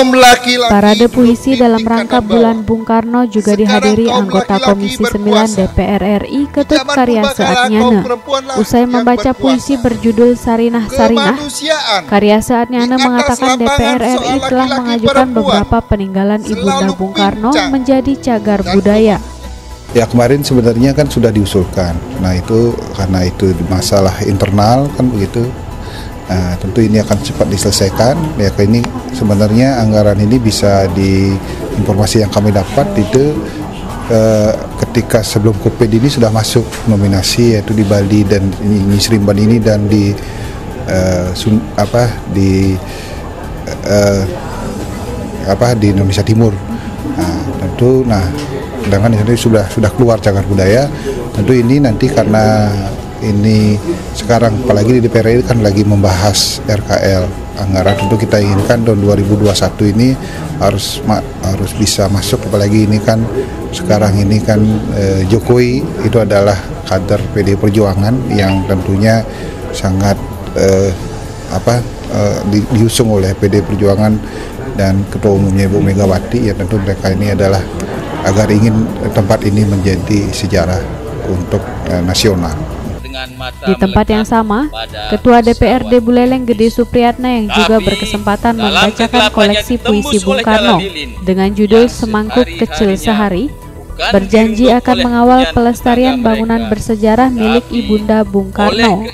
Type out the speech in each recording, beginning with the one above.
kaum laki-laki. Parade puisi dalam rangka Bulan Bung Karno juga dihadiri anggota Komisi 9 DPR RI Ketut Karyase Atnyana. Usai membaca puisi berjudul Sarinah Sarinah, Karyase Atnyana mengatakan DPR RI telah mengajukan beberapa peninggalan Ibunda Bung Karno menjadi cagar budaya. Ya, kemarin sebenarnya kan sudah diusulkan. Nah, itu karena itu masalah internal kan begitu. Nah, tentu ini akan cepat diselesaikan. Ya, ini sebenarnya anggaran ini bisa di informasi yang kami dapat itu ketika sebelum COVID ini sudah masuk nominasi, yaitu di Bali dan ini Seremban ini dan di di Indonesia Timur. Nah, tentu sedangkan ini sudah keluar cagar budaya. Tentu ini nanti karena ini sekarang apalagi di DPR ini kan lagi membahas RKL anggaran, tentu kita inginkan tahun 2021 ini harus bisa masuk, apalagi ini kan sekarang ini kan Jokowi itu adalah kader PD Perjuangan yang tentunya sangat diusung oleh PD Perjuangan dan Ketua Umumnya Ibu Megawati. Ya, tentu mereka ini adalah agar ingin tempat ini menjadi sejarah untuk nasional. Di tempat yang sama, Ketua DPRD Buleleng Gede Supriyatna yang juga berkesempatan membacakan koleksi puisi Bung Karno dengan judul Semangkuk Kecil Sehari, berjanji akan mengawal pelestarian bangunan bersejarah milik Ibunda Bung Karno.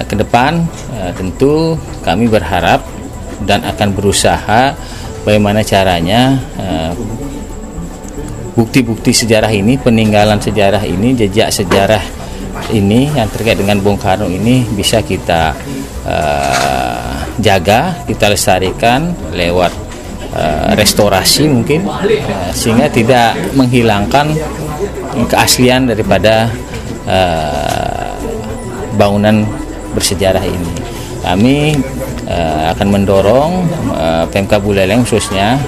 Ke depan tentu kami berharap dan akan berusaha bagaimana caranya bukti-bukti sejarah ini, peninggalan sejarah ini, jejak sejarah ini yang terkait dengan Bung Karno ini bisa kita jaga, kita lestarikan lewat restorasi mungkin, sehingga tidak menghilangkan keaslian daripada bangunan bersejarah ini. Kami akan mendorong Pemkab Buleleng khususnya,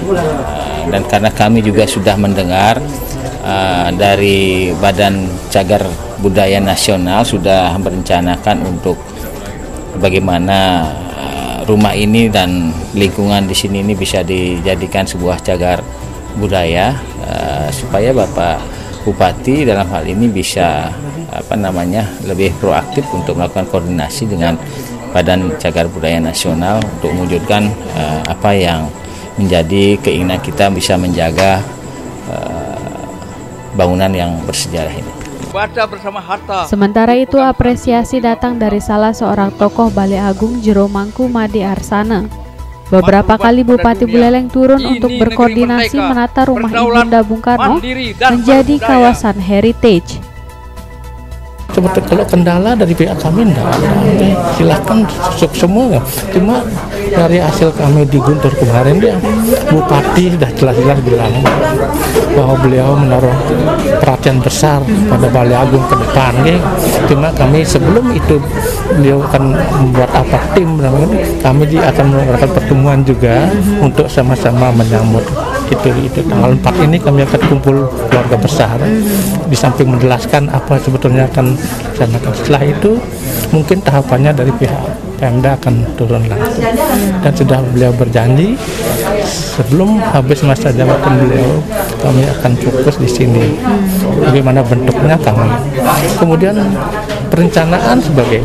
dan karena kami juga sudah mendengar dari Badan Cagar Budaya Nasional sudah merencanakan untuk bagaimana rumah ini dan lingkungan di sini ini bisa dijadikan sebuah cagar budaya, supaya Bapak Bupati dalam hal ini bisa lebih proaktif untuk melakukan koordinasi dengan Badan Cagar Budaya Nasional untuk mewujudkan apa yang menjadi keinginan kita, bisa menjaga bangunan yang bersejarah ini. Sementara itu, apresiasi datang dari salah seorang tokoh Balai Agung Jero Mangku Made Arsana. Beberapa kali Bupati Buleleng turun untuk berkoordinasi menata rumah Ibunda Bung Karno menjadi kawasan heritage. Sebetulnya kalau kendala dari pihak kami silahkan semua, cuma dari hasil kami di Guntur kemarin ya, Bupati sudah jelas-jelas bilang bahwa beliau menaruh perhatian besar pada Balai Agung ke depan ya. Cuma kami sebelum itu beliau akan membuat tim, kami akan melakukan pertemuan juga untuk sama-sama menyambut itu tanggal 4 ini kami akan kumpul keluarga besar, di samping menjelaskan apa sebetulnya akan dilaksanakan. Setelah itu mungkin tahapannya dari pihak Pemda akan turun langsung, dan sudah beliau berjanji sebelum habis masa jabatan beliau kami akan fokus di sini. Bagaimana bentuknya kami, kemudian perencanaan sebagai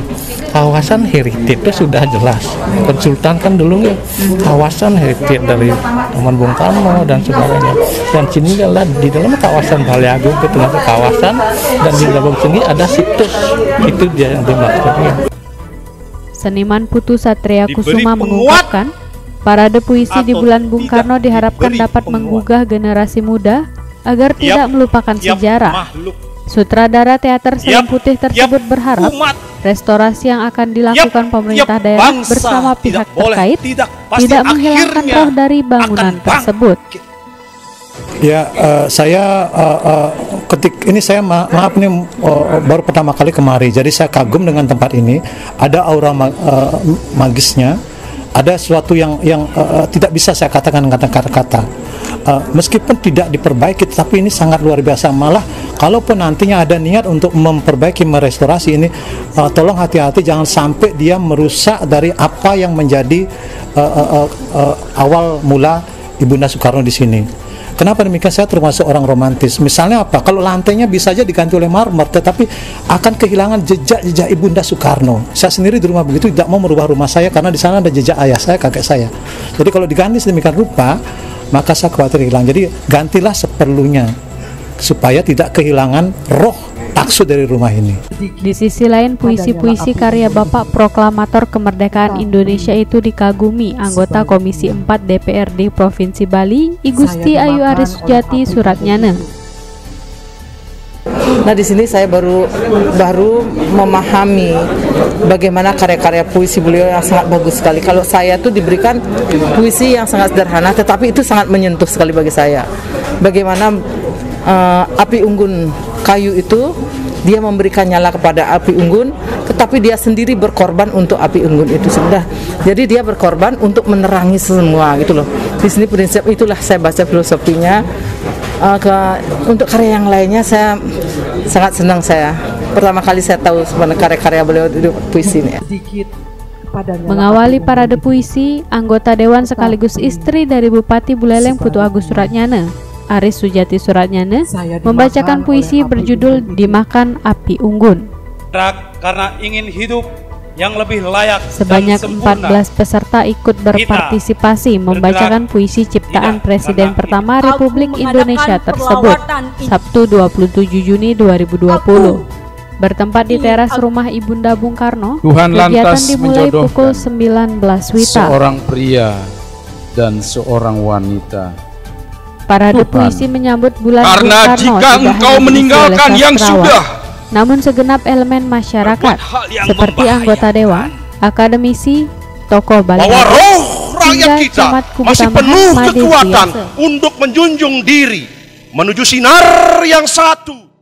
kawasan heritage itu sudah jelas. Konsultan kan dulu ya, kawasan heritage dari Taman Bung Karno dan sebagainya. Dan sini adalah di dalam kawasan Balai Agung itu termasuk kawasan, dan di dalam sini ada situs. Itu dia yang dimaksudnya. Seniman Putu Satria Kusuma mengungkapkan, parade puisi di bulan Bung Karno diharapkan dapat menggugah generasi muda agar tidak melupakan sejarah. Sutradara teater Selim Putih tersebut berharap restorasi yang akan dilakukan pemerintah daerah bersama pihak terkait tidak menghilangkan roh dari bangunan tersebut. Ya, saya ini saya maaf nih baru pertama kali kemari, jadi saya kagum dengan tempat ini. Ada aura magisnya, ada sesuatu yang tidak bisa saya katakan dengan kata-kata. Meskipun tidak diperbaiki, tapi ini sangat luar biasa. Malah kalaupun nantinya ada niat untuk memperbaiki, merestorasi ini, tolong hati-hati jangan sampai dia merusak dari apa yang menjadi awal mula Ibunda Soekarno di sini. Kenapa demikian? Saya termasuk orang romantis. Misalnya apa? Kalau lantainya bisa saja diganti oleh marmer, tetapi akan kehilangan jejak-jejak Ibunda Soekarno. Saya sendiri di rumah begitu tidak mau merubah rumah saya karena di sana ada jejak ayah saya, kakek saya. Jadi kalau diganti sedemikian rupa, maka saya khawatir hilang. Jadi gantilah seperlunya supaya tidak kehilangan roh maksud dari rumah ini. Di sisi lain, puisi-puisi karya Bapak Proklamator Kemerdekaan Indonesia itu dikagumi anggota Komisi 4 DPRD Provinsi Bali, I Gusti Ayu Aris Sujati Suratnyana. Nah, di sini saya baru memahami bagaimana karya-karya puisi beliau yang sangat bagus sekali. Kalau saya tuh diberikan puisi yang sangat sederhana, tetapi itu sangat menyentuh sekali bagi saya. Bagaimana api unggun kayu itu, dia memberikan nyala kepada api unggun, tetapi dia sendiri berkorban untuk api unggun itu sudah. Jadi dia berkorban untuk menerangi semua gitu loh. Di sini prinsip itulah saya baca filosofinya. Untuk karya yang lainnya saya sangat senang saya. Pertama kali saya tahu sebenarnya karya-karya beliau di puisi ini. Mengawali parade puisi, anggota dewan sekaligus istri dari Bupati Buleleng Putu Agus Suratnyana, Aris Sujati Suratnyana, membacakan puisi berjudul Dimakan Api Unggun. Karena ingin hidup yang lebih layak. Sebanyak 14 peserta ikut berpartisipasi membacakan puisi ciptaan Presiden pertama Republik Indonesia tersebut Sabtu 27 Juni 2020. Bertempat di teras rumah Ibunda Bung Karno, kegiatan dimulai pukul 19 WITA. Seorang pria dan seorang wanita. Parade puisi menyambut bulan Bung Karena Karno jika engkau meninggalkan yang sudah, namun segenap elemen masyarakat seperti anggota dewan, akademisi, tokoh Bali, bahwa roh rakyat kita masih penuh kekuatan untuk menjunjung diri menuju sinar yang satu.